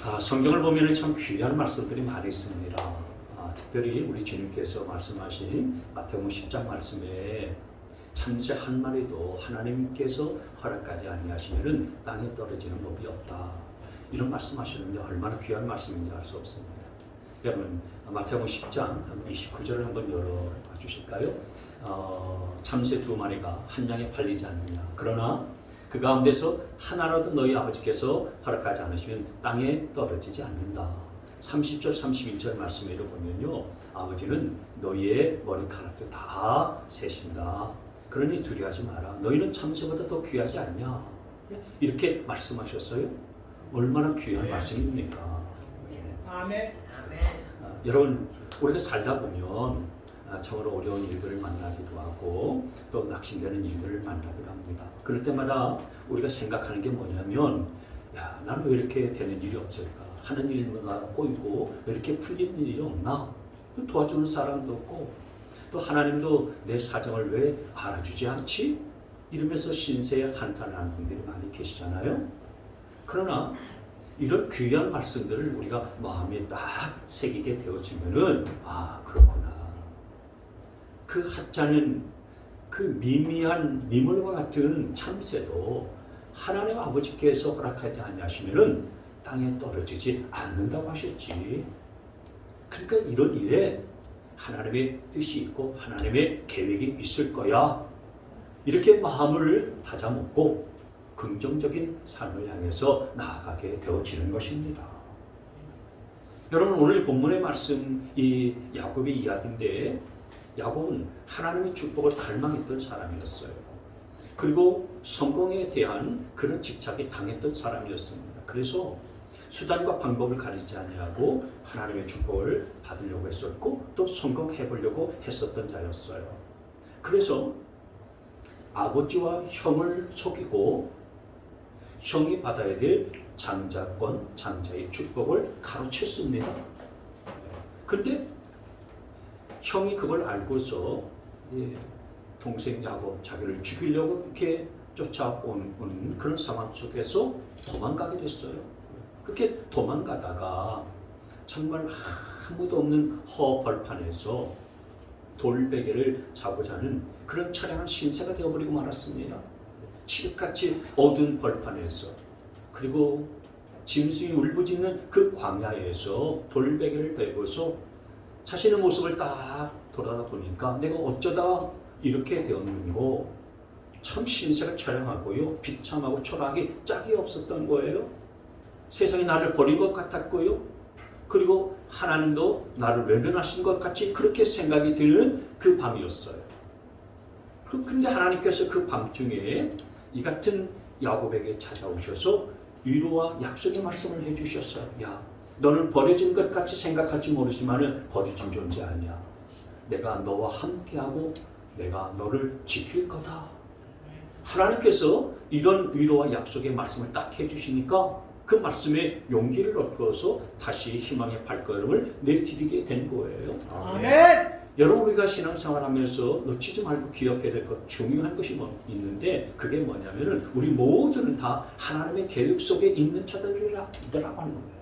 성경을 보면 참 귀한 말씀들이 많이 있습니다. 특별히 우리 주님께서 말씀하신 마태복음 10장 말씀에 참새 한 마리도 하나님께서 허락하지 아니하시면은 땅에 떨어지는 법이 없다. 이런 말씀하시는데 얼마나 귀한 말씀인지 알 수 없습니다. 여러분 마태복음 10장 29절을 한번 열어봐 주실까요? 참새 두 마리가 한 양에 팔리지 않느냐. 그러나 그 가운데서 하나라도 너희 아버지께서 허락하지 않으시면 땅에 떨어지지 않는다. 30절 31절 말씀에도 보면요, 아버지는 너희의 머리카락도 다 세신다. 그러니 두려워하지 마라. 너희는 참새보다 더 귀하지 않냐. 이렇게 말씀하셨어요. 얼마나 귀한 말씀입니까? 아멘. 여러분 우리가 살다 보면 참으로 어려운 일들을 만나기도 하고 또 낙심되는 일들을 만나기도 합니다. 그럴 때마다 우리가 생각하는 게 뭐냐면, 야, 나는 왜 이렇게 되는 일이 없을까? 하는 일마다 꼬이고 왜 이렇게 풀리는 일이 없나? 도와주는 사람도 없고 또 하나님도 내 사정을 왜 알아주지 않지? 이러면서 신세에 한탄하는 분들이 많이 계시잖아요. 그러나 이런 귀한 말씀들을 우리가 마음에 딱 새기게 되어지면은 그렇구나. 그 하찮은 그 미미한 미물과 같은 참새도 하나님 아버지께서 허락하지 아니하시면은 땅에 떨어지지 않는다고 하셨지. 그러니까 이런 일에 하나님의 뜻이 있고 하나님의 계획이 있을 거야. 이렇게 마음을 다잡고 긍정적인 삶을 향해서 나아가게 되어지는 것입니다. 여러분 오늘 본문의 말씀 이 야곱의 이야기인데, 야곱은 하나님의 축복을 갈망했던 사람이었어요. 그리고 성공에 대한 그런 집착이 당했던 사람이었습니다. 그래서 수단과 방법을 가리지 아니하고 하나님의 축복을 받으려고 했었고 또 성공해 보려고 했었던 자였어요. 그래서 아버지와 형을 속이고 형이 받아야 될 장자권, 장자의 축복을 가로챘습니다. 그런데 형이 그걸 알고서 동생 야곱 자기를 죽이려고 이렇게 쫓아오는 그런 상황 속에서 도망가게 됐어요. 그렇게 도망가다가 정말 아무도 없는 허벌판에서 돌베개를 자고자 하는 그런 처량한 신세가 되어버리고 말았습니다. 칠흑같이 어두운 벌판에서, 그리고 짐승이 울부짖는 그 광야에서 돌베개를 베고서 자신의 모습을 딱 돌아보니까 내가 어쩌다 이렇게 되었는고, 참 신세가 처량하고요, 비참하고 초라하기 짝이 없었던 거예요. 세상이 나를 버린 것 같았고요, 그리고 하나님도 나를 외면하신 것 같이 그렇게 생각이 드는 그 밤이었어요. 그런데 하나님께서 그 밤중에 이 같은 야곱에게 찾아오셔서 위로와 약속의 말씀을 해주셨어요. 야, 너는 버려진 것 같이 생각할지 모르지만 버려진 존재 아니야. 내가 너와 함께하고 내가 너를 지킬 거다. 하나님께서 이런 위로와 약속의 말씀을 딱 해주시니까 그 말씀에 용기를 얻고서 다시 희망의 발걸음을 내디디게 된 거예요. 아멘. 여러분 우리가 신앙생활하면서 놓치지 말고 기억해야 될 것 중요한 것이 있는데, 그게 뭐냐면은 우리 모두는 다 하나님의 계획 속에 있는 자들이라고 하는 거예요.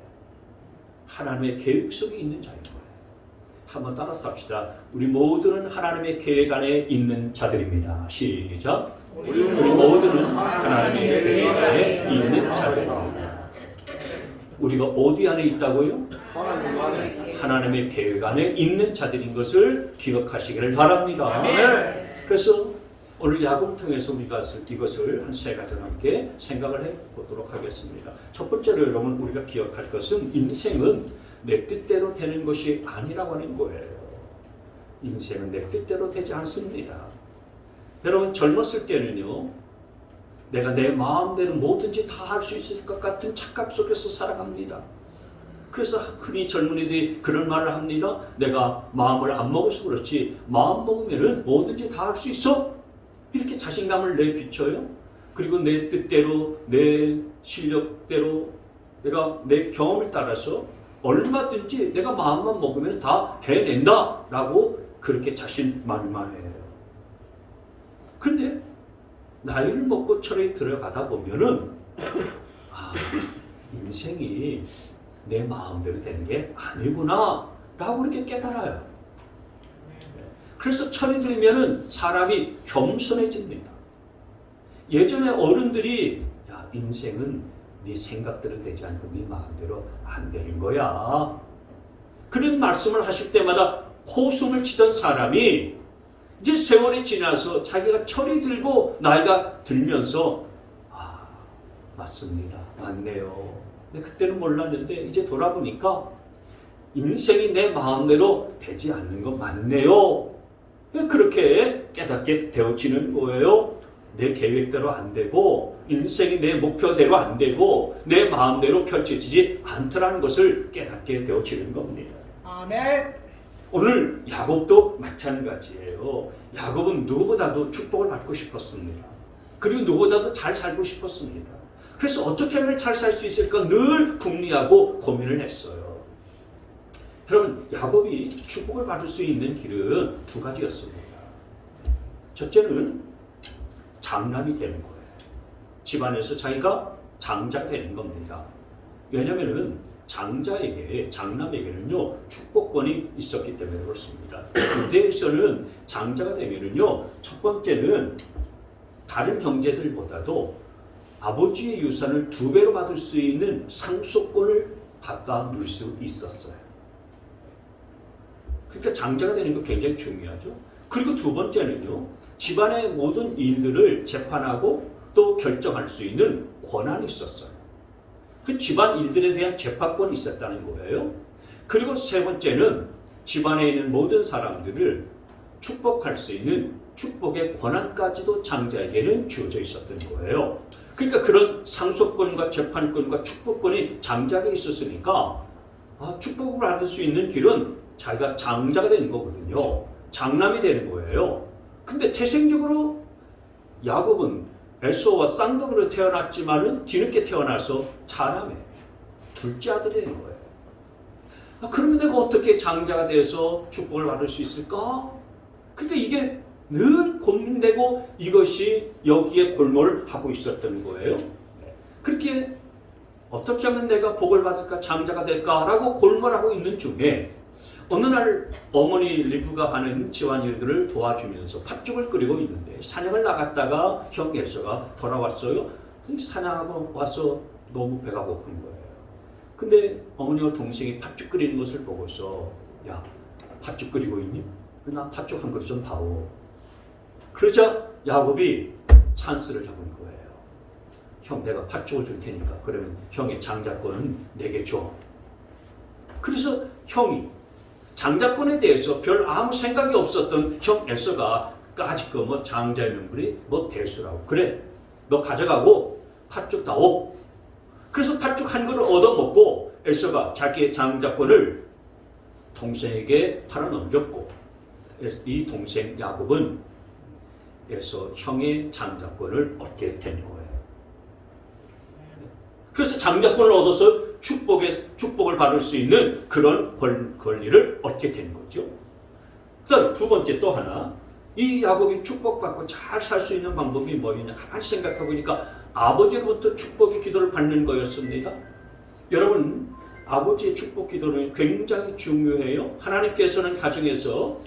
하나님의 계획 속에 있는 자인 거예요. 한번 따라서 합시다. 우리 모두는 하나님의 계획 안에 있는 자들입니다. 시작. 우리 모두는 하나님의 계획 안에 있는 자들입니다. 우리가 어디 안에 있다고요? 하나님의 계획 안에 있는 자들인 것을 기억하시기를 바랍니다. 그래서 오늘 야곱을 통해서 우리가 이것을 한 세 가지 함께 생각을 해보도록 하겠습니다. 첫 번째로 여러분 우리가 기억할 것은 인생은 내 뜻대로 되는 것이 아니라고 하는 거예요. 인생은 내 뜻대로 되지 않습니다. 여러분 젊었을 때는요, 내가 내 마음대로 뭐든지 다 할 수 있을 것 같은 착각 속에서 살아갑니다. 그래서 흔히 젊은이들이 그런 말을 합니다. 내가 마음을 안 먹어서 그렇지 마음 먹으면 뭐든지 다 할 수 있어. 이렇게 자신감을 내비쳐요. 그리고 내 뜻대로 내 실력대로 내가 내 경험을 따라서 얼마든지 내가 마음만 먹으면 다 해낸다 라고 그렇게 자신만만 해요. 그런데 나이를 먹고 철에 들어가다 보면은 인생이 내 마음대로 되는 게 아니구나 라고 이렇게 깨달아요. 그래서 철이 들면은 사람이 겸손해집니다. 예전에 어른들이 야, 인생은 네 생각대로 되지 않고 네 마음대로 안 되는 거야. 그런 말씀을 하실 때마다 호숨을 치던 사람이 이제 세월이 지나서 자기가 철이 들고 나이가 들면서 아, 맞습니다. 맞네요. 근데 그때는 몰랐는데 이제 돌아보니까 인생이 내 마음대로 되지 않는 거 맞네요. 그렇게 깨닫게 되어지는 거예요. 내 계획대로 안 되고 인생이 내 목표대로 안 되고 내 마음대로 펼쳐지지 않더라는 것을 깨닫게 되어지는 겁니다. 아멘. 오늘 야곱도 마찬가지예요. 야곱은 누구보다도 축복을 받고 싶었습니다. 그리고 누구보다도 잘 살고 싶었습니다. 그래서 어떻게 하면 잘 살 수 있을까 늘 궁리하고 고민을 했어요. 여러분, 야곱이 축복을 받을 수 있는 길은 두 가지였습니다. 첫째는 장남이 되는 거예요. 집안에서 자기가 장자가 되는 겁니다. 왜냐하면 장남에게는요 축복권이 있었기 때문에 그렇습니다. 유대에서는 장자가 되면은요 첫 번째는 다른 형제들보다도 아버지의 유산을 2배로 받을 수 있는 상속권을 갖다 누릴 수 있었어요. 그러니까 장자가 되는 거 굉장히 중요하죠. 그리고 두 번째는요 집안의 모든 일들을 재판하고 또 결정할 수 있는 권한이 있었어요. 그 집안 일들에 대한 재판권이 있었다는 거예요. 그리고 세 번째는 집안에 있는 모든 사람들을 축복할 수 있는 축복의 권한까지도 장자에게는 주어져 있었던 거예요. 그러니까 그런 상속권과 재판권과 축복권이 장자에게 있었으니까 축복을 받을 수 있는 길은 자기가 장자가 되는 거거든요. 장남이 되는 거예요. 근데 태생적으로 야곱은 에서와 쌍둥이로 태어났지만은 뒤늦게 태어나서 차남에 둘째 아들이 된 거예요. 그러면 내가 어떻게 장자가 돼서 축복을 받을 수 있을까? 그러니까 이게 늘 고민되고 이것이 여기에 골몰을 하고 있었던 거예요. 그렇게 어떻게 하면 내가 복을 받을까 장자가 될까라고 골몰하고 있는 중에 어느 날 어머니 리브가 하는 집안일들을 도와주면서 팥죽을 끓이고 있는데 사냥을 나갔다가 형 에서가 돌아왔어요. 사냥하고 와서 너무 배가 고픈 거예요. 근데 어머니와 동생이 팥죽 끓이는 것을 보고서 야, 팥죽 끓이고 있니? 나 팥죽 한 그릇 좀 다오. 그러자 야곱이 찬스를 잡은 거예요. 형, 내가 팥죽을 줄 테니까 그러면 형의 장자권은 내게 줘. 그래서 형이 장자권에 대해서 별 아무 생각이 없었던 형 에서가 까짓거 뭐 장자의 명분이 뭐 대수라고. 그래, 너 가져가고 팥죽 다오. 그래서 팥죽 한 그릇 얻어먹고 에서가 자기의 장자권을 동생에게 팔아넘겼고 이 동생 야곱은 에서 형의 장자권을 얻게 된 거예요. 그래서 장자권을 얻어서 축복을 받을 수 있는 그런 권리를 얻게 된 거죠. 그다음 두 번째 또 하나, 이 야곱이 축복받고 잘 살 수 있는 방법이 뭐였냐 가만히 생각해 보니까 아버지로부터 축복의 기도를 받는 거였습니다. 여러분, 아버지의 축복 기도는 굉장히 중요해요. 하나님께서는 가정에서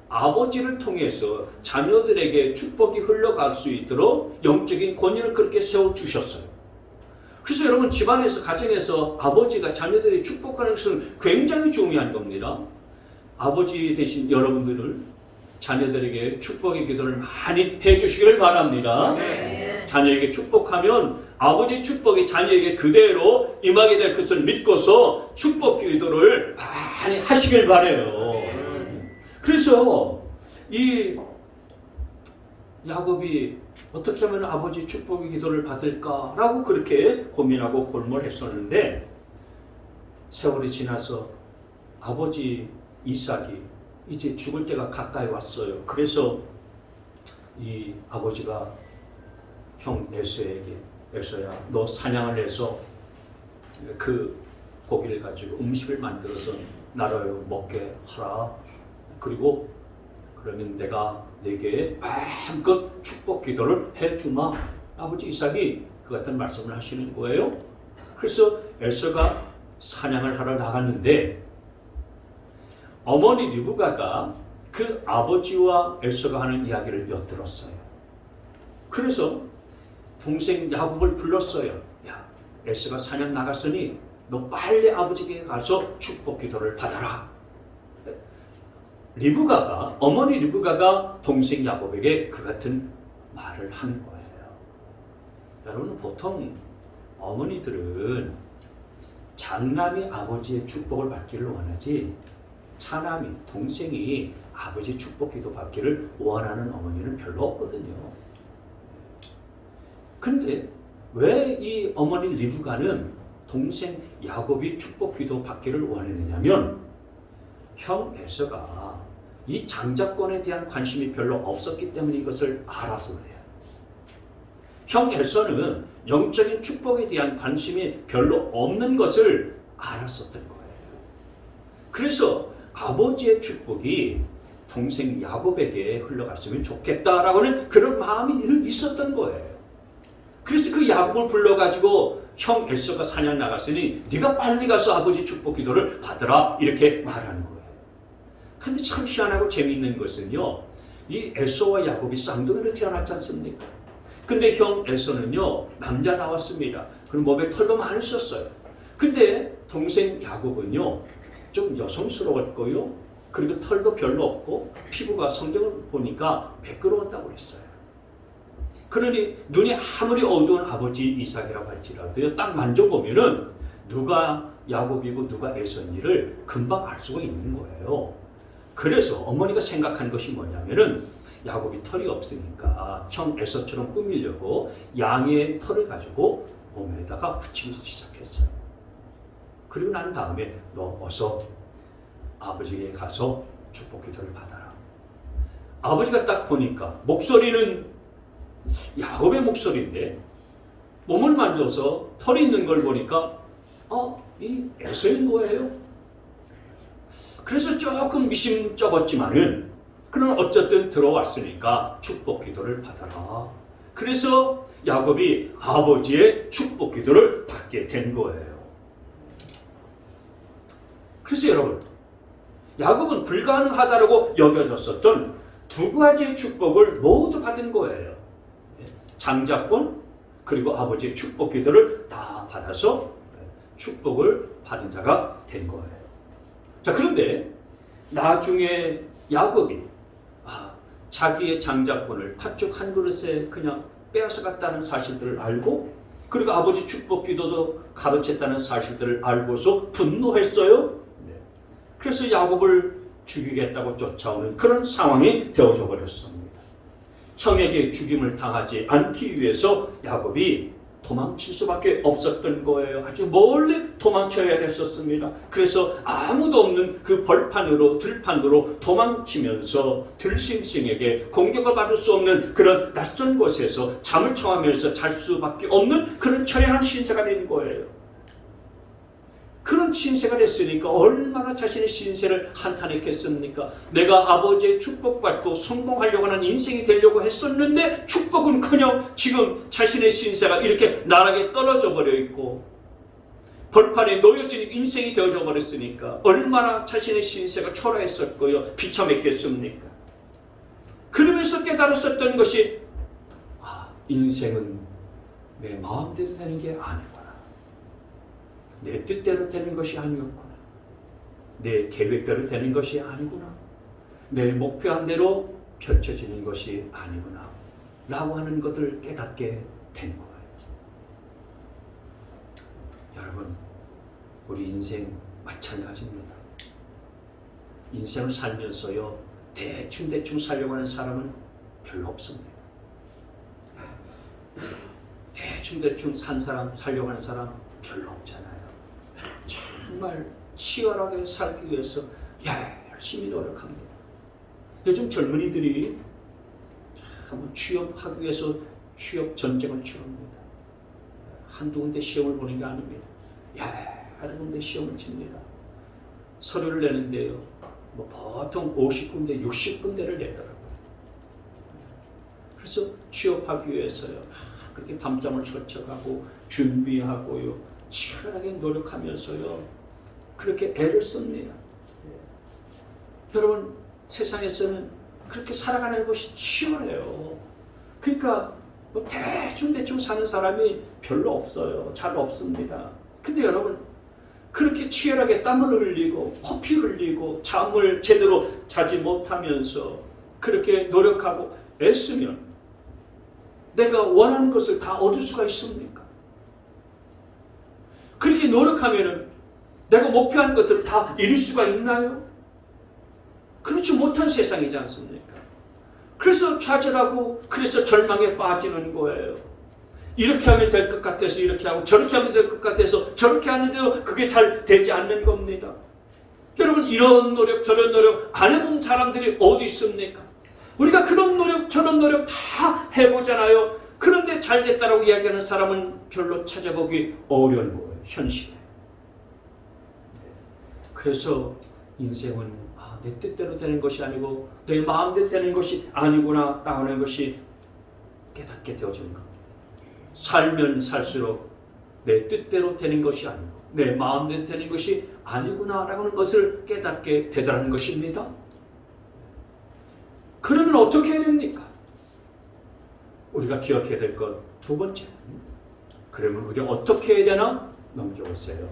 아버지를 통해서 자녀들에게 축복이 흘러갈 수 있도록 영적인 권위를 그렇게 세워주셨어요. 그래서 여러분, 집안에서 가정에서 아버지가 자녀들이 축복하는 것은 굉장히 중요한 겁니다. 아버지 되신 여러분들을 자녀들에게 축복의 기도를 많이 해주시기를 바랍니다. 자녀에게 축복하면 아버지 축복이 자녀에게 그대로 임하게 될 것을 믿고서 축복 기도를 많이 하시길 바라요. 그래서 이 야곱이 어떻게 하면 아버지 축복의 기도를 받을까라고 그렇게 고민하고 골몰했었는데 세월이 지나서 아버지 이삭이 이제 죽을 때가 가까이 왔어요. 그래서 이 아버지가 형 에서에게 에서야, 너 사냥을 해서 그 고기를 가지고 음식을 만들어서 나를 먹게 하라. 그리고 그러면 내가 내게 마음껏 축복 기도를 해주마. 아버지 이삭이 그 같은 말씀을 하시는 거예요. 그래서 에서가 사냥을 하러 나갔는데 어머니 리브가가 그 아버지와 에서가 하는 이야기를 엿들었어요. 그래서 동생 야곱을 불렀어요. 야, 에서가 사냥 나갔으니 너 빨리 아버지에게 가서 축복 기도를 받아라. 어머니 리브가가 동생 야곱에게 그 같은 말을 하는 거예요. 여러분, 보통 어머니들은 장남이 아버지의 축복을 받기를 원하지 차남이, 동생이 아버지 축복 기도 받기를 원하는 어머니는 별로 없거든요. 근데 왜 이 어머니 리브가는 동생 야곱이 축복 기도 받기를 원했느냐면 형 에서가 이 장자권에 대한 관심이 별로 없었기 때문에 이것을 알아서 그래요. 형 에서는 영적인 축복에 대한 관심이 별로 없는 것을 알았었던 거예요. 그래서 아버지의 축복이 동생 야곱에게 흘러갔으면 좋겠다라고는 그런 마음이 있었던 거예요. 그래서 그 야곱을 불러가지고 형 에서가 사냥 나갔으니 네가 빨리 가서 아버지 축복 기도를 받으라 이렇게 말하는 거예요. 근데 참 희한하고 재미있는 것은요, 이 에서와 야곱이 쌍둥이로 태어났지 않습니까? 근데 형 에서는요 남자다웠습니다. 그리고 몸에 털도 많이 썼어요. 근데 동생 야곱은요 좀 여성스러웠고요, 그리고 털도 별로 없고 피부가 성경을 보니까 매끄러웠다고 그랬어요. 그러니 눈이 아무리 어두운 아버지 이삭이라고 할지라도요 딱 만져보면은 누가 야곱이고 누가 에서인지를 금방 알 수가 있는 거예요. 그래서 어머니가 생각한 것이 뭐냐면은 야곱이 털이 없으니까 형 에서처럼 꾸미려고 양의 털을 가지고 몸에다가 붙이기 시작했어요. 그리고 난 다음에 너 어서 아버지에게 가서 축복 기도를 받아라. 아버지가 딱 보니까 목소리는 야곱의 목소리인데 몸을 만져서 털이 있는 걸 보니까 이 에서인 거예요. 그래서 조금 미심쩍었지만은 그럼 어쨌든 들어왔으니까 축복 기도를 받아라. 그래서 야곱이 아버지의 축복 기도를 받게 된 거예요. 그래서 여러분, 야곱은 불가능하다고 여겨졌었던 두 가지의 축복을 모두 받은 거예요. 장자권 그리고 아버지의 축복 기도를 다 받아서 축복을 받은 자가 된 거예요. 자, 그런데 나중에 야곱이 자기의 장자권을 팥죽 한 그릇에 그냥 빼앗아갔다는 사실들을 알고, 그리고 아버지 축복 기도도 가로챘다는 사실들을 알고서 분노했어요. 그래서 야곱을 죽이겠다고 쫓아오는 그런 상황이 되어져 버렸습니다. 형에게 죽임을 당하지 않기 위해서 야곱이 도망칠 수밖에 없었던 거예요. 아주 멀리 도망쳐야 했었습니다. 그래서 아무도 없는 그 들판으로 도망치면서 들싱싱에게 공격을 받을 수 없는 그런 낯선 곳에서 잠을 청하면서 잘 수밖에 없는 그런 처량한 신세가 된 거예요. 그런 신세가 됐으니까 얼마나 자신의 신세를 한탄했겠습니까? 내가 아버지의 축복받고 성공하려고 하는 인생이 되려고 했었는데 축복은커녕 지금 자신의 신세가 이렇게 나락에 떨어져 버려 있고 벌판에 놓여진 인생이 되어져 버렸으니까 얼마나 자신의 신세가 초라했었고요, 비참했겠습니까? 그러면서 깨달았었던 것이 인생은 내 마음대로 되는 게 아니고 내 뜻대로 되는 것이 아니었구나. 내 계획대로 되는 것이 아니구나. 내 목표한 대로 펼쳐지는 것이 아니구나. 라고 하는 것을 깨닫게 된 거예요. 여러분, 우리 인생 마찬가지입니다. 인생을 살면서요, 대충 살려고 하는 사람은 별로 없습니다. 대충 살려고 하는 사람 별로 없잖아요. 정말 치열하게 살기 위해서 열심히 노력합니다. 요즘 젊은이들이 취업하기 위해서 취업 전쟁을 치릅니다. 한두 군데 시험을 보는 게 아닙니다. 여러 군데 시험을 칩니다. 서류를 내는데요, 보통 50군데, 60군데를 내더라고요. 그래서 취업하기 위해서요, 그렇게 밤잠을 설쳐가고 준비하고요, 치열하게 노력하면서요 그렇게 애를 씁니다. 여러분 세상에서는 그렇게 살아가는 것이 치열해요. 그러니까 뭐 대충 사는 사람이 별로 없어요. 잘 없습니다. 근데 여러분 그렇게 치열하게 땀을 흘리고 코피 흘리고 잠을 제대로 자지 못하면서 그렇게 노력하고 애쓰면 내가 원하는 것을 다 얻을 수가 있습니까? 그렇게 노력하면 내가 목표한 것들을 다 이룰 수가 있나요? 그렇지 못한 세상이지 않습니까? 그래서 좌절하고 그래서 절망에 빠지는 거예요. 이렇게 하면 될 것 같아서 이렇게 하고 저렇게 하면 될 것 같아서 저렇게 하는데도 그게 잘 되지 않는 겁니다. 여러분 이런 노력 저런 노력 안 해본 사람들이 어디 있습니까? 우리가 그런 노력 저런 노력 다 해보잖아요. 그런데 잘 됐다라고 이야기하는 사람은 별로 찾아보기 어려운 거예요. 현실에. 그래서 인생은 내 뜻대로 되는 것이 아니고 내 마음대로 되는 것이 아니구나 라는 것이 깨닫게 되어지는 겁니다. 살면 살수록 내 뜻대로 되는 것이 아니고 내 마음대로 되는 것이 아니구나 라는 것을 깨닫게 되더라는 것입니다. 그러면 어떻게 해야 됩니까? 우리가 기억해야 될 것 두 번째는 그러면 우리가 어떻게 해야 되나? 넘겨보세요.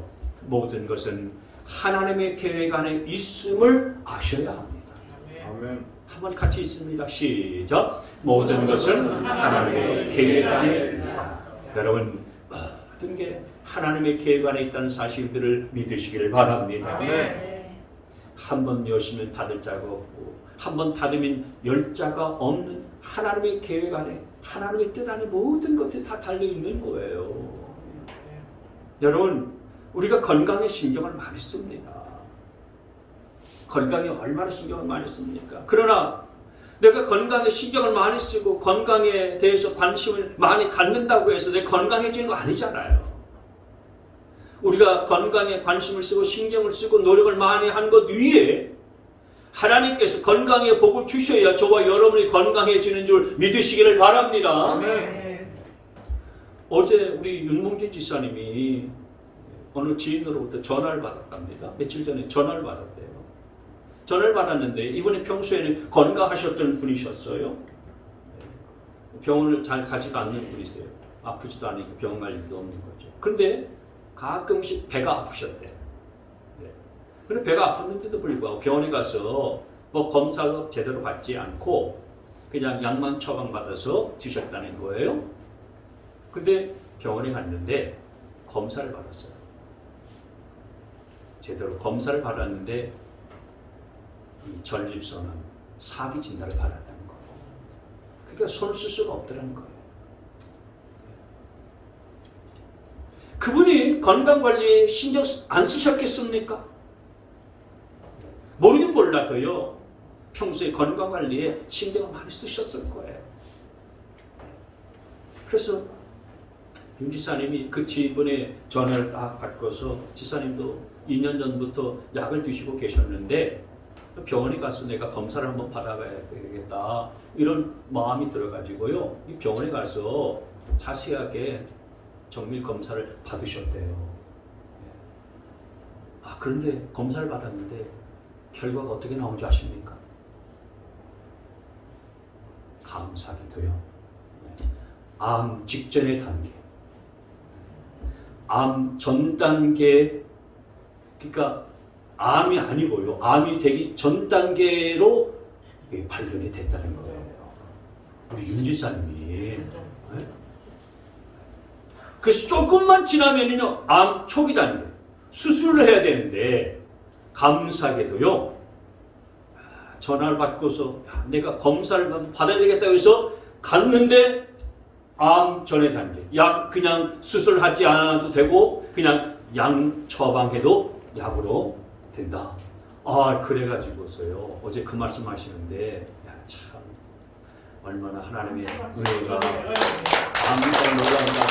모든 것은 하나님의 계획 안에 있음을 아셔야 합니다. 아멘. 한번 같이 있습니다. 시작. 모든 것은 하나님의 계획 안에 있다. 여러분 모든 게 하나님의 계획 안에 있다는 사실들을 믿으시기를 바랍니다. 한 번 여시면 닫을 자가 없고 한 번 닫으면 열 자가 없는 하나님의 계획 안에 하나님의 뜻 안에 모든 것들이 다 달려있는 거예요. 여러분 우리가 건강에 신경을 많이 씁니다. 건강에 얼마나 신경을 많이 씁니까? 그러나 내가 건강에 신경을 많이 쓰고 건강에 대해서 관심을 많이 갖는다고 해서 내 건강해지는 거 아니잖아요. 우리가 건강에 관심을 쓰고 신경을 쓰고 노력을 많이 한 것 위에 하나님께서 건강의 복을 주셔야 저와 여러분이 건강해지는 줄 믿으시기를 바랍니다. 아멘. 어제 우리 윤봉진 지사님이 어느 지인으로부터 전화를 받았답니다. 며칠 전에 전화를 받았대요. 전화를 받았는데 이번에 평소에는 건강하셨던 분이셨어요. 병원을 잘 가지도 않는 분이세요. 아프지도 않으니까 병원 갈 일도 없는 거죠. 그런데 가끔씩 배가 아프셨대. 근데 배가 아팠는데도 불구하고 병원에 가서 뭐 검사도 제대로 받지 않고 그냥 약만 처방받아서 드셨다는 거예요. 근데 병원에 갔는데 검사를 받았어요. 제대로 검사를 받았는데 이 전립선암 사기 진단을 받았다는 거예요. 그러니까 손을 쓸 수가 없더라는 거예요. 그분이 건강관리에 신경 안 쓰셨겠습니까? 모르긴 몰라도요. 평소에 건강관리에 신경을 많이 쓰셨을 거예요. 그래서 윤 지사님이 그 지인분의 전화를 딱 받고서 지사님도 2년 전부터 약을 드시고 계셨는데 병원에 가서 내가 검사를 한번 받아봐야 되겠다 이런 마음이 들어가지고요. 이 병원에 가서 자세하게 정밀 검사를 받으셨대요. 그런데 검사를 받았는데 결과가 어떻게 나온지 아십니까? 감사하게도요. 암 직전의 단계, 암 전 단계, 그러니까 암이 아니고요. 암이 되기 전 단계로 발견이 됐다는 거예요. 우리 윤 지사님이. 그래서 조금만 지나면요, 암 초기 단계 수술을 해야 되는데 감사하게도요. 전화를 받고서 내가 검사를 받아야 되겠다고 해서 갔는데 암 전의 단계. 약 그냥 수술하지 않아도 되고 그냥 약 처방해도 약으로 된다. 그래가지고서요. 어제 그 말씀하시는데 참 얼마나 하나님의 은혜가 감사히 놀랍니다.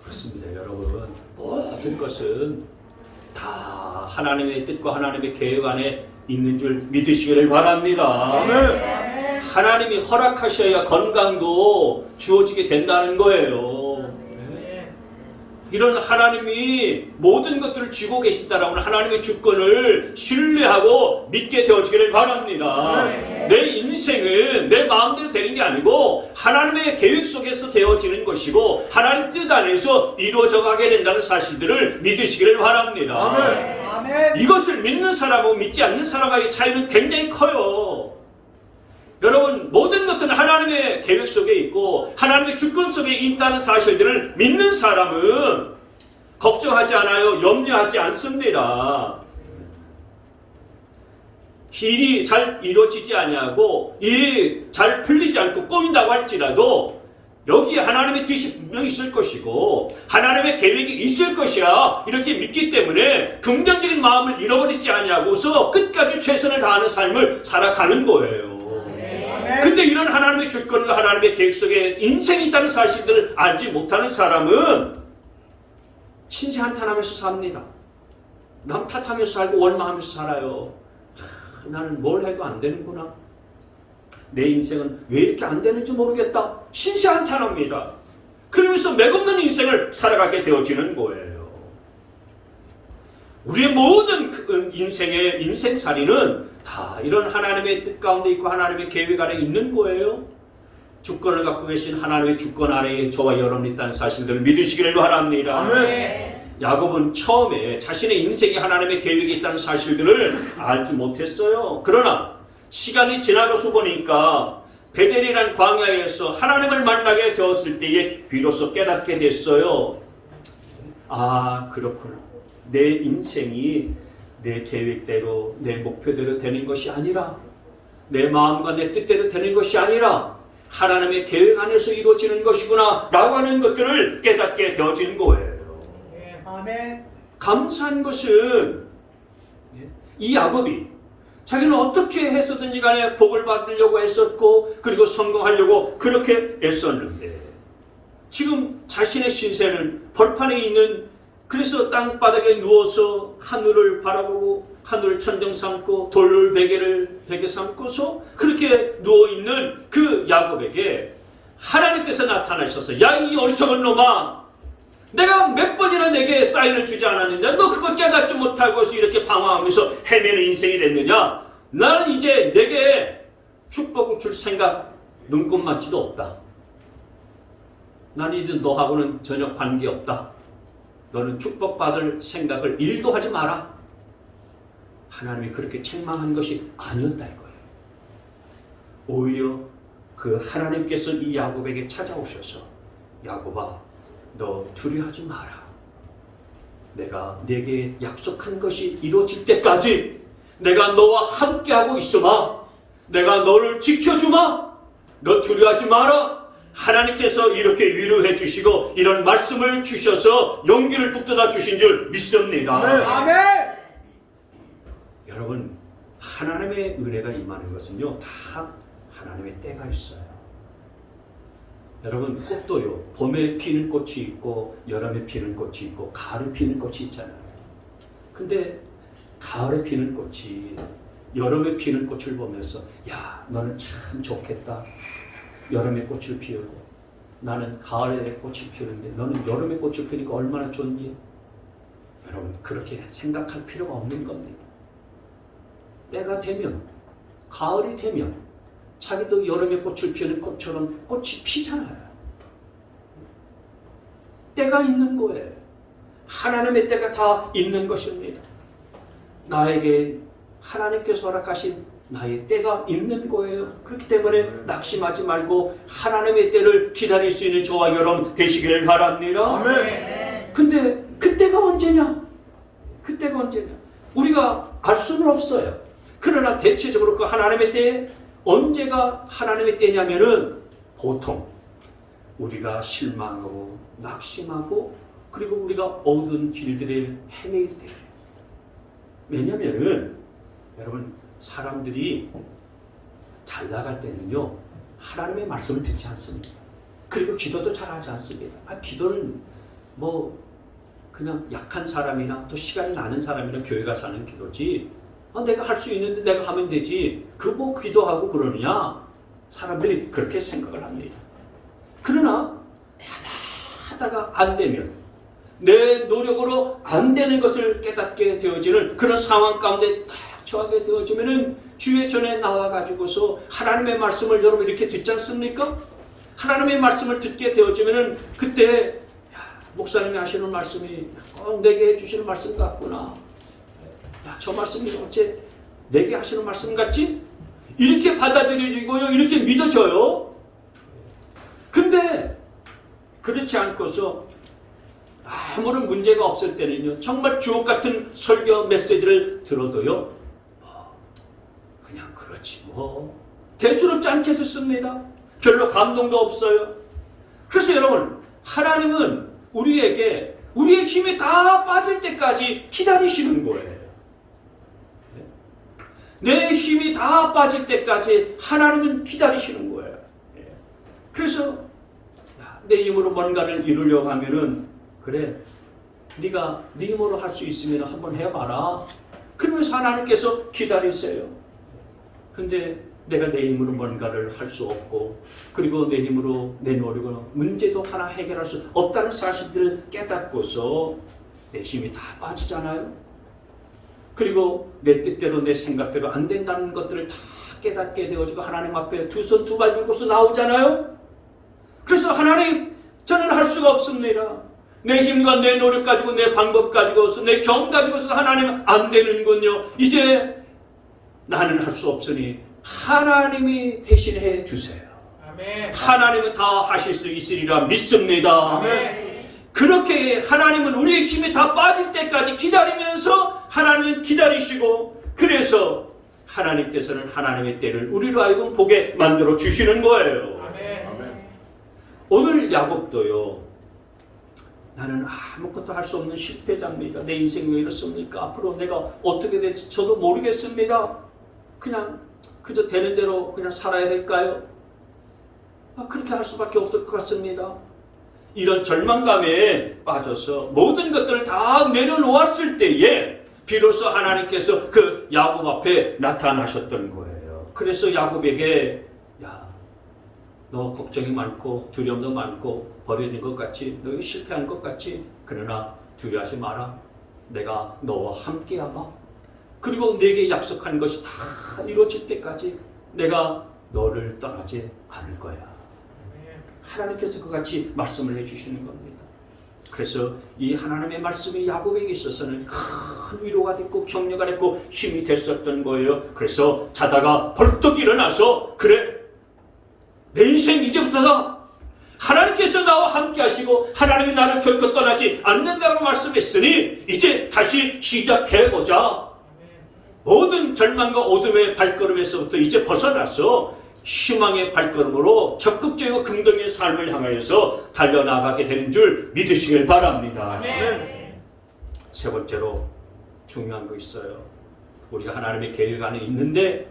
그렇습니다, 여러분. 모든 것은 다 하나님의 뜻과 하나님의 계획 안에 있는 줄 믿으시기를 바랍니다. 아멘. 하나님이 허락하셔야 건강도 주어지게 된다는 거예요. 이런 하나님이 모든 것들을 쥐고 계신다라는 하나님의 주권을 신뢰하고 믿게 되어지기를 바랍니다. 내 인생은 내 마음대로 되는 게 아니고 하나님의 계획 속에서 되어지는 것이고 하나님 뜻 안에서 이루어져 가게 된다는 사실들을 믿으시기를 바랍니다. 아멘. 이것을 믿는 사람하고 믿지 않는 사람과의 차이는 굉장히 커요. 여러분, 모든 것들은 하나님의 계획 속에 있고 하나님의 주권 속에 있다는 사실들을 믿는 사람은 걱정하지 않아요. 염려하지 않습니다. 일이 잘 이루어지지 아니하고 일이 잘 풀리지 않고 꼬인다고 할지라도 여기에 하나님의 뜻이 분명히 있을 것이고 하나님의 계획이 있을 것이야 이렇게 믿기 때문에 긍정적인 마음을 잃어버리지 아니하고서 끝까지 최선을 다하는 삶을 살아가는 거예요. 근데 이런 하나님의 주권과 하나님의 계획 속에 인생이 있다는 사실들을 알지 못하는 사람은 신세 한탄하면서 삽니다. 남 탓하면서 살고 원망하면서 살아요. 나는 뭘 해도 안 되는구나. 내 인생은 왜 이렇게 안 되는지 모르겠다. 신세 한탄합니다. 그러면서 맥없는 인생을 살아가게 되어지는 거예요. 우리의 모든 인생의 인생살이는 다 이런 하나님의 뜻 가운데 있고 하나님의 계획 아래 있는 거예요. 주권을 갖고 계신 하나님의 주권 아래에 저와 여러분이 있다는 사실들을 믿으시기를 바랍니다. 아멘. 야곱은 처음에 자신의 인생에 하나님의 계획이 있다는 사실들을 알지 못했어요. 그러나 시간이 지나가서 보니까 베델이란 광야에서 하나님을 만나게 되었을 때에 비로소 깨닫게 됐어요. 아, 그렇구나. 내 인생이 내 계획대로 내 목표대로 되는 것이 아니라 내 마음과 내 뜻대로 되는 것이 아니라 하나님의 계획 안에서 이루어지는 것이구나 라고 하는 것들을 깨닫게 되어진 거예요. 아멘. 감사한 것은 이 야곱이 자기는 어떻게 했었든지 간에 복을 받으려고 했었고 그리고 성공하려고 그렇게 애썼는데 지금 자신의 신세는 벌판에 있는 그래서 땅바닥에 누워서 하늘을 바라보고 하늘을 천정 삼고 돌을 베개 삼고서 그렇게 누워있는 그 야곱에게 하나님께서 나타나셔서 야, 이 어리석은 놈아, 내가 몇 번이나 내게 사인을 주지 않았느냐? 너 그거 깨닫지 못하고서 이렇게 방황하면서 헤매는 인생이 됐느냐? 나는 이제 내게 축복을 줄 생각 눈꼽만치도 없다. 나는 이제 너하고는 전혀 관계없다. 너는 축복받을 생각을 1도 하지 마라. 하나님이 그렇게 책망한 것이 아니었다 이거예요. 오히려 그 하나님께서 이 야곱에게 찾아오셔서 야곱아, 너 두려워하지 마라. 내가 내게 약속한 것이 이루어질 때까지 내가 너와 함께하고 있으마. 내가 너를 지켜주마. 너 두려워하지 마라. 하나님께서 이렇게 위로해 주시고 이런 말씀을 주셔서 용기를 북돋아 주신 줄 믿습니다. 아멘. 여러분, 하나님의 은혜가 임하는 것은요, 다 하나님의 때가 있어요. 여러분, 꽃도요, 봄에 피는 꽃이 있고 여름에 피는 꽃이 있고 가을에 피는 꽃이 있잖아요. 근데 가을에 피는 꽃이 여름에 피는 꽃을 보면서 야, 너는 참 좋겠다. 여름에 꽃을 피우고 나는 가을에 꽃을 피우는데 너는 여름에 꽃을 피우니까 얼마나 좋니? 여러분, 그렇게 생각할 필요가 없는 겁니다. 때가 되면, 가을이 되면 자기도 여름에 꽃을 피우는 꽃처럼 꽃이 피잖아요. 때가 있는 거예요. 하나님의 때가 다 있는 것입니다. 나에게 하나님께서 허락하신 나의 때가 있는 거예요. 그렇기 때문에 낙심하지 말고 하나님의 때를 기다릴 수 있는 저와 여러분 되시기를 바랍니다. 아멘. 근데 그때가 언제냐? 그때가 언제냐? 우리가 알 수는 없어요. 그러나 대체적으로 그 하나님의 때, 언제가 하나님의 때냐면은 보통 우리가 실망하고 낙심하고 그리고 우리가 어두운 길들을 헤매일 때예요. 왜냐면은 여러분, 사람들이 잘 나갈 때는요, 하나님의 말씀을 듣지 않습니다. 그리고 기도도 잘 하지 않습니다. 기도는 뭐 그냥 약한 사람이나 또 시간이 나는 사람이나 교회 가서 하는 기도지, 내가 할 수 있는데 내가 하면 되지, 그 뭐 기도하고 그러느냐? 사람들이 그렇게 생각을 합니다. 그러나 하다가 안 되면, 내 노력으로 안 되는 것을 깨닫게 되어지는 그런 상황 가운데 딱 처하게 되어지면은 주의 전에 나와가지고서 하나님의 말씀을 여러분 이렇게 듣지 않습니까? 하나님의 말씀을 듣게 되어지면은 그때 야, 목사님이 하시는 말씀이 꼭 내게 해주시는 말씀 같구나. 야, 저 말씀이 어째 내게 하시는 말씀 같지? 이렇게 받아들여지고요. 이렇게 믿어져요. 근데 그렇지 않고서 아무런 문제가 없을 때는요. 정말 주옥 같은 설교 메시지를 들어도요. 그냥 그렇지 뭐. 대수롭지 않게 듣습니다. 별로 감동도 없어요. 그래서 여러분, 하나님은 우리에게 우리의 힘이 다 빠질 때까지 기다리시는 거예요. 내 힘이 다 빠질 때까지 하나님은 기다리시는 거예요. 그래서 내 힘으로 뭔가를 이루려고 하면은 그래, 네가 네 힘으로 할 수 있으면 한번 해봐라. 그러면서 하나님께서 기다리세요. 근데 내가 내 힘으로 뭔가를 할 수 없고, 그리고 내 힘으로 내 노력으로 문제도 하나 해결할 수 없다는 사실들을 깨닫고서 내 힘이 다 빠지잖아요. 그리고 내 뜻대로 내 생각대로 안 된다는 것들을 다 깨닫게 되어지고 하나님 앞에 두 손 두 발 들고서 나오잖아요. 그래서 하나님, 저는 할 수가 없습니다. 내 힘과 내 노력 가지고, 내 방법 가지고서, 내 경 가지고서 하나님 안 되는군요. 이제 나는 할 수 없으니 하나님이 대신해 주세요. 아멘. 하나님은 다 하실 수 있으리라 믿습니다. 아멘. 그렇게 하나님은 우리의 힘이 다 빠질 때까지 기다리면서 하나님은 기다리시고, 그래서 하나님께서는 하나님의 때를 우리로 하여금 보게 만들어 주시는 거예요. 아멘. 오늘 야곱도요. 나는 아무것도 할 수 없는 실패자입니다. 내 인생 왜 이렇습니까? 앞으로 내가 어떻게 될지 저도 모르겠습니다. 그냥 그저 되는 대로 그냥 살아야 될까요? 그렇게 할 수밖에 없을 것 같습니다. 이런 절망감에 빠져서 모든 것들을 다 내려놓았을 때에 비로소 하나님께서 그 야곱 앞에 나타나셨던 거예요. 그래서 야곱에게 야, 너 걱정이 많고 두려움도 많고 버려진 것 같이, 너 실패한 것 같이, 그러나 두려워하지 마라. 내가 너와 함께하마. 그리고 내게 약속한 것이 다 이루어질 때까지 내가 너를 떠나지 않을 거야. 하나님께서 그같이 말씀을 해주시는 겁니다. 그래서 이 하나님의 말씀이 야곱에게 있어서는 큰 위로가 됐고 격려가 됐고 힘이 됐었던 거예요. 그래서 자다가 벌떡 일어나서 그래, 내 인생 이제부터다. 하나님께서 나와 함께 하시고 하나님이 나를 결코 떠나지 않는다고 말씀했으니 이제 다시 시작해보자. 모든 절망과 어둠의 발걸음에서부터 이제 벗어나서 희망의 발걸음으로 적극적이고 긍정의 삶을 향하여서 달려나가게 되는 줄 믿으시길 바랍니다. 아멘. 세 번째로 중요한 거 있어요. 우리가 하나님의 계획 안에 있는데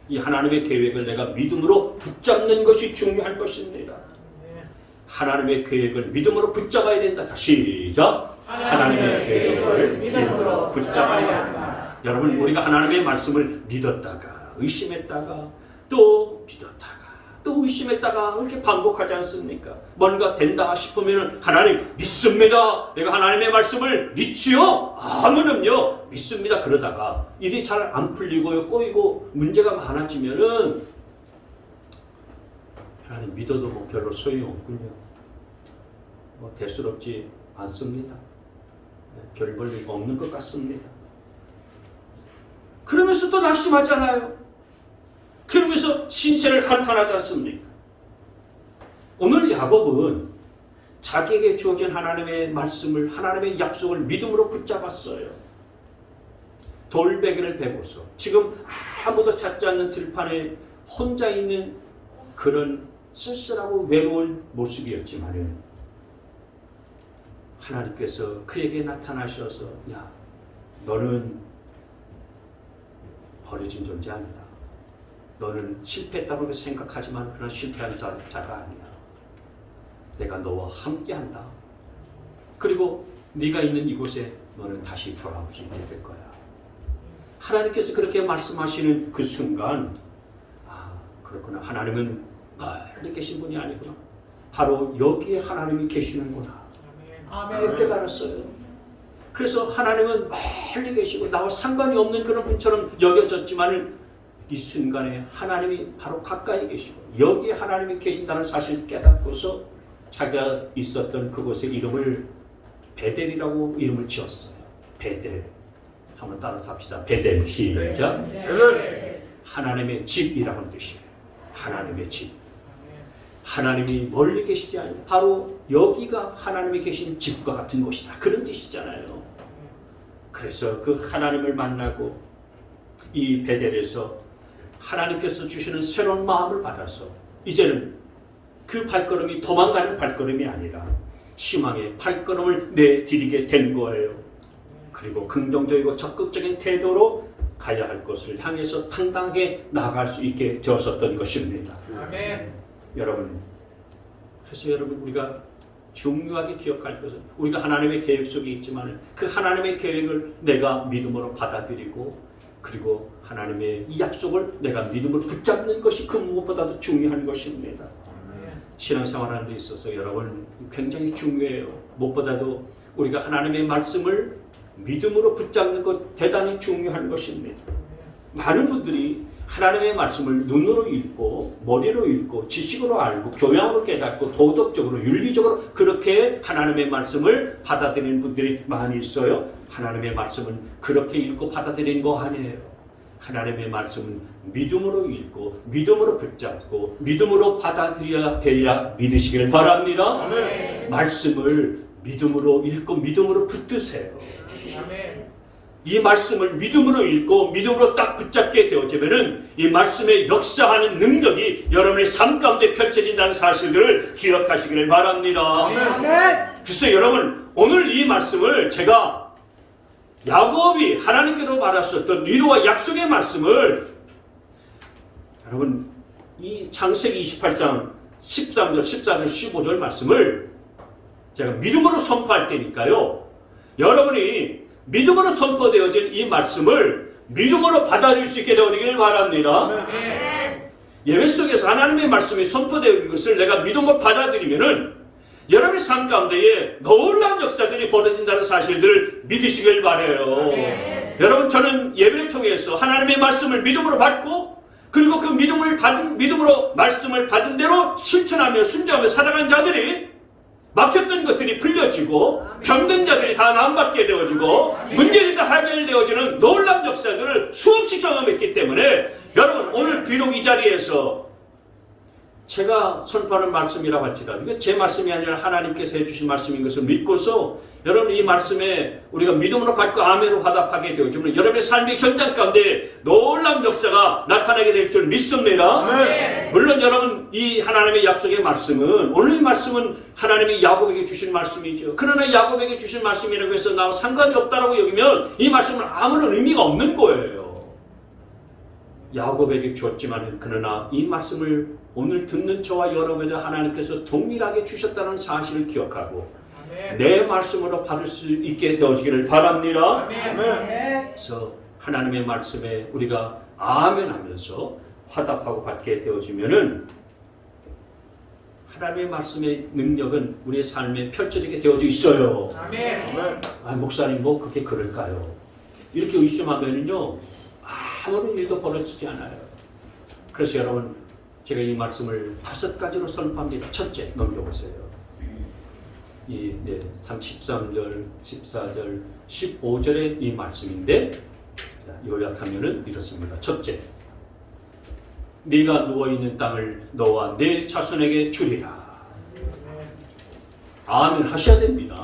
이 하나님의 계획을 내가 믿음으로 붙잡는 것이 중요한 것입니다. 하나님의 계획을 믿음으로 붙잡아야 된다. 자, 시작. 하나님의 계획을 믿음으로 붙잡아야 한다. 여러분, 우리가 하나님의 말씀을 믿었다가 의심했다가 또 믿었다가 또 의심했다가 이렇게 반복하지 않습니까? 뭔가 된다 싶으면 하나님 믿습니다. 내가 하나님의 말씀을 믿지요? 아멘은요 믿습니다. 그러다가 일이 잘 안 풀리고요, 꼬이고 문제가 많아지면은 하나님 믿어도 뭐 별로 소용이 없군요. 뭐 대수롭지 않습니다. 별 볼일 없는 것 같습니다. 그러면서 또 낙심하잖아요. 그러면서 신세를 한탄하지 않습니까? 오늘 야곱은 자기에게 주어진 하나님의 말씀을, 하나님의 약속을 믿음으로 붙잡았어요. 돌베개를 베고서 지금 아무도 찾지 않는 들판에 혼자 있는 그런 쓸쓸하고 외로운 모습이었지만 하나님께서 그에게 나타나셔서 야, 너는 버려진 존재 아니다. 너는 실패했다고 생각하지만 그런 실패한 자가 아니야. 내가 너와 함께한다. 그리고 네가 있는 이곳에 너는 다시 돌아올 수 있게 될 거야. 하나님께서 그렇게 말씀하시는 그 순간 그렇구나. 하나님은 멀리 계신 분이 아니구나. 바로 여기에 하나님이 계시는구나. 그걸 깨달았어요. 그래서 하나님은 멀리 계시고 나와 상관이 없는 그런 분처럼 여겨졌지만 이 순간에 하나님이 바로 가까이 계시고 여기에 하나님이 계신다는 사실을 깨닫고서 자기가 있었던 그곳의 이름을 베델이라고 이름을 지었어요. 베델. 한번 따라서 합시다. 베델. 시작. 하나님의 집이라는 뜻이에요. 하나님의 집. 하나님이 멀리 계시지 않아요. 바로 여기가 하나님이 계신 집과 같은 곳이다. 그런 뜻이잖아요. 그래서 그 하나님을 만나고 이 베델에서 하나님께서 주시는 새로운 마음을 받아서 이제는 그 발걸음이 도망가는 발걸음이 아니라 희망의 발걸음을 내디디게 된 거예요. 그리고 긍정적이고 적극적인 태도로 가야 할 것을 향해서 당당하게 나아갈 수 있게 되었었던 것입니다. 아멘. 여러분, 그래서 여러분 우리가 중요하게 기억할 것은 우리가 하나님의 계획 속에 있지만 그 하나님의 계획을 내가 믿음으로 받아들이고 그리고 하나님의 이 약속을 내가 믿음으로 붙잡는 것이 그 무엇보다도 중요한 것입니다. 신앙생활하는 데 있어서 여러분 굉장히 중요해요. 무엇보다도 우리가 하나님의 말씀을 믿음으로 붙잡는 것 대단히 중요한 것입니다. 많은 분들이 하나님의 말씀을 눈으로 읽고 머리로 읽고 지식으로 알고 교양으로 깨닫고 도덕적으로 윤리적으로 그렇게 하나님의 말씀을 받아들이는 분들이 많이 있어요. 하나님의 말씀은 그렇게 읽고 받아들이는 거 아니에요. 하나님의 말씀은 믿음으로 읽고 믿음으로 붙잡고 믿음으로 받아들여야 돼야 믿으시길 바랍니다. 아멘. 말씀을 믿음으로 읽고 믿음으로 붙드세요. 아멘. 이 말씀을 믿음으로 읽고 믿음으로 딱 붙잡게 되어지면은 이 말씀의 역사하는 능력이 여러분의 삶 가운데 펼쳐진다는 사실들을 기억하시기를 바랍니다. 아멘. 그래서 여러분 오늘 이 말씀을 제가 야곱이 하나님께로 받았었던 위로와 약속의 말씀을 여러분 이 창세기 28장 13절, 14절, 15절 말씀을 제가 믿음으로 선포할 테니까요. 여러분이 믿음으로 선포되어진 이 말씀을 믿음으로 받아들일 수 있게 되어지길 바랍니다. 예배 속에서 하나님의 말씀이 선포되어진 것을 내가 믿음으로 받아들이면은 여러분의 삶 가운데에 놀라운 역사들이 벌어진다는 사실들을 믿으시길 바라요. 여러분 저는 예배를 통해서 하나님의 말씀을 믿음으로 받고 그리고 그 믿음으로 말씀을 받은 대로 실천하며 순종하며 살아가는 자들이 막혔던 것들이 풀려지고 병든 자들이 다 나음받게 되어지고 문제들이 다 해결되어지는 놀라운 역사들을 수없이 경험했기 때문에 여러분 오늘 비록 이 자리에서 제가 선포하는 말씀이라고 할지라도 이게 제 말씀이 아니라 하나님께서 해주신 말씀인 것을 믿고서 여러분 이 말씀에 우리가 믿음으로 받고 아멘으로 화답하게 되어지면 여러분의 삶의 현장 가운데 놀라운 역사가 나타나게 될 줄 믿습니다. 아멘. 물론 여러분 이 하나님의 약속의 말씀은 오늘 이 말씀은 하나님이 야곱에게 주신 말씀이죠. 그러나 야곱에게 주신 말씀이라고 해서 나와 상관이 없다라고 여기면 이 말씀은 아무런 의미가 없는 거예요. 야곱에게 주었지만 그러나 이 말씀을 오늘 듣는 저와 여러분에게 하나님께서 동일하게 주셨다는 사실을 기억하고 아멘. 내 말씀으로 받을 수 있게 되어지기를 바랍니다. 아멘. 그래서 하나님의 말씀에 우리가 아멘 하면서 화답하고 받게 되어지면은 하나님의 말씀의 능력은 우리의 삶에 펼쳐지게 되어져 있어요. 아멘. 아, 목사님 뭐 그렇게 그럴까요? 이렇게 의심하면은요 아무런 일도 벌어지지 않아요. 그래서 여러분 제가 이 말씀을 5가지로 선포합니다. 첫째 넘겨보세요. 이 13절, 14절, 15절의 이 말씀인데 자, 요약하면은 이렇습니다. 첫째, 네가 누워있는 땅을 너와 네 자손에게 주리라. 아멘 하셔야 됩니다.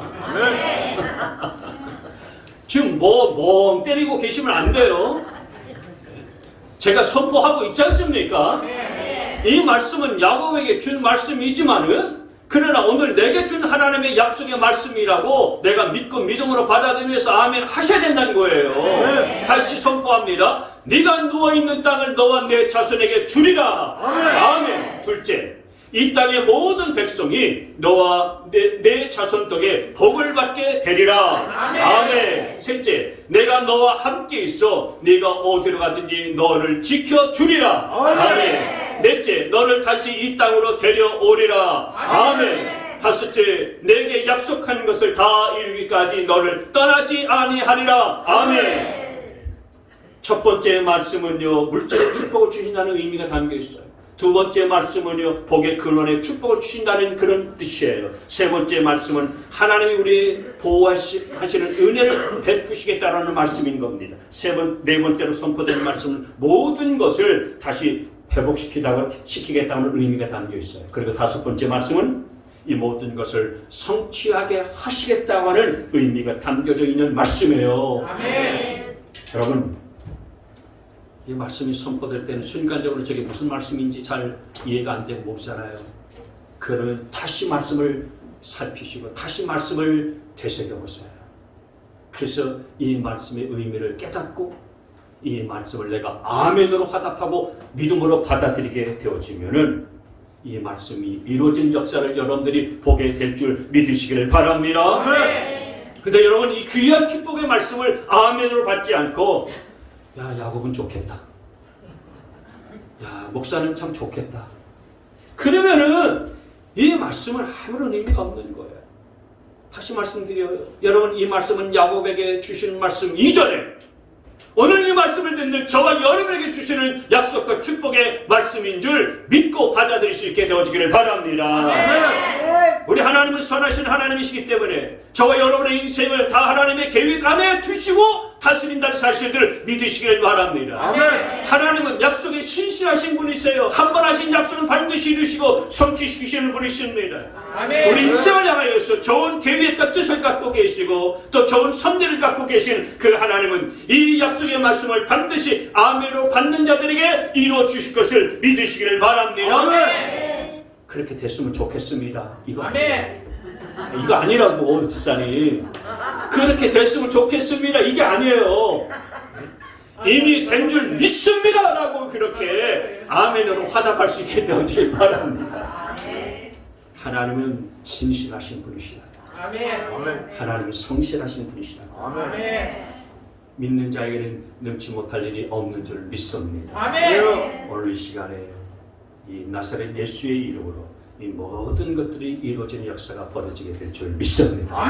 지금 멍 때리고 계시면 안 돼요. 제가 선포하고 있지 않습니까? 이 말씀은 야곱에게 준 말씀이지만은 그러나 오늘 내게 준 하나님의 약속의 말씀이라고 내가 믿고 믿음으로 받아들이면서 아멘 하셔야 된다는 거예요. 다시 선포합니다. 네가 누워있는 땅을 너와 내 자손에게 주리라. 아멘. 둘째, 이 땅의 모든 백성이 너와 내 자손 덕에 복을 받게 되리라. 아멘. 셋째, 내가 너와 함께 있어 네가 어디로 가든지 너를 지켜주리라. 아멘. 넷째, 너를 다시 이 땅으로 데려오리라. 아멘. 다섯째, 내게 약속한 것을 다 이루기까지 너를 떠나지 아니하리라. 아멘. 첫 번째 말씀은요, 물질의 축복을 주신다는 의미가 담겨 있어요. 두 번째 말씀은요, 복의 근원의 축복을 주신다는 그런 뜻이에요. 세 번째 말씀은 하나님이 우리 보호하시는 은혜를 베푸시겠다라는 말씀인 겁니다. 네 번째로 선포된 말씀은 모든 것을 다시 회복시키겠다는 의미가 담겨 있어요. 그리고 다섯 번째 말씀은 이 모든 것을 성취하게 하시겠다고 하는 의미가 담겨져 있는 말씀이에요. 아멘. 여러분, 이 말씀이 선포될 때는 순간적으로 저게 무슨 말씀인지 잘 이해가 안 되고 모르잖아요. 그러면 다시 말씀을 살피시고 다시 말씀을 되새겨보세요. 그래서 이 말씀의 의미를 깨닫고 이 말씀을 내가 아멘으로 화답하고 믿음으로 받아들이게 되어지면은 이 말씀이 이루어진 역사를 여러분들이 보게 될 줄 믿으시기를 바랍니다. 근데 여러분, 이 귀한 축복의 말씀을 아멘으로 받지 않고 야, 야곱은 좋겠다. 야, 목사는 참 좋겠다. 그러면은 이 말씀은 아무런 의미가 없는 거예요. 다시 말씀드려요. 여러분, 이 말씀은 야곱에게 주시는 말씀 이전에 오늘 이 말씀을 듣는 저와 여러분에게 주시는 약속과 축복의 말씀인 줄 믿고 받아들일 수 있게 되어지기를 바랍니다. 우리 하나님은 선하신 하나님이시기 때문에 저와 여러분의 인생을 다 하나님의 계획 안에 두시고 다스린다는 사실들을 믿으시길 바랍니다. 하나님은 약속에 신실하신 분이세요. 한 번 하신 약속은 반드시 이루시고 성취시키시는 분이십니다. 우리 인생을 향하여서 좋은 계획과 뜻을 갖고 계시고 또 좋은 섭리를 갖고 계신 그 하나님은 이 약속의 말씀을 반드시 아멘으로 받는 자들에게 이루어 주실 것을 믿으시기를 바랍니다. 그렇게 됐으면 좋겠습니다. 이거 아니라고, 집사님. 그렇게 됐으면 좋겠습니다. 이게 아니에요. 이미 된 줄 믿습니다. 라고 그렇게 아멘으로 화답할 수 있게 되어지길 바랍니다. 하나님은 신실하신 분이시다. 하나님은 성실하신 분이시다. 믿는 자에게는 능치 못할 일이 없는 줄 믿습니다. 오늘 이 시간에 이 나사렛 예수의 이름으로 이 모든 것들이 이루어지는 역사가 벌어지게 될 줄 믿습니다.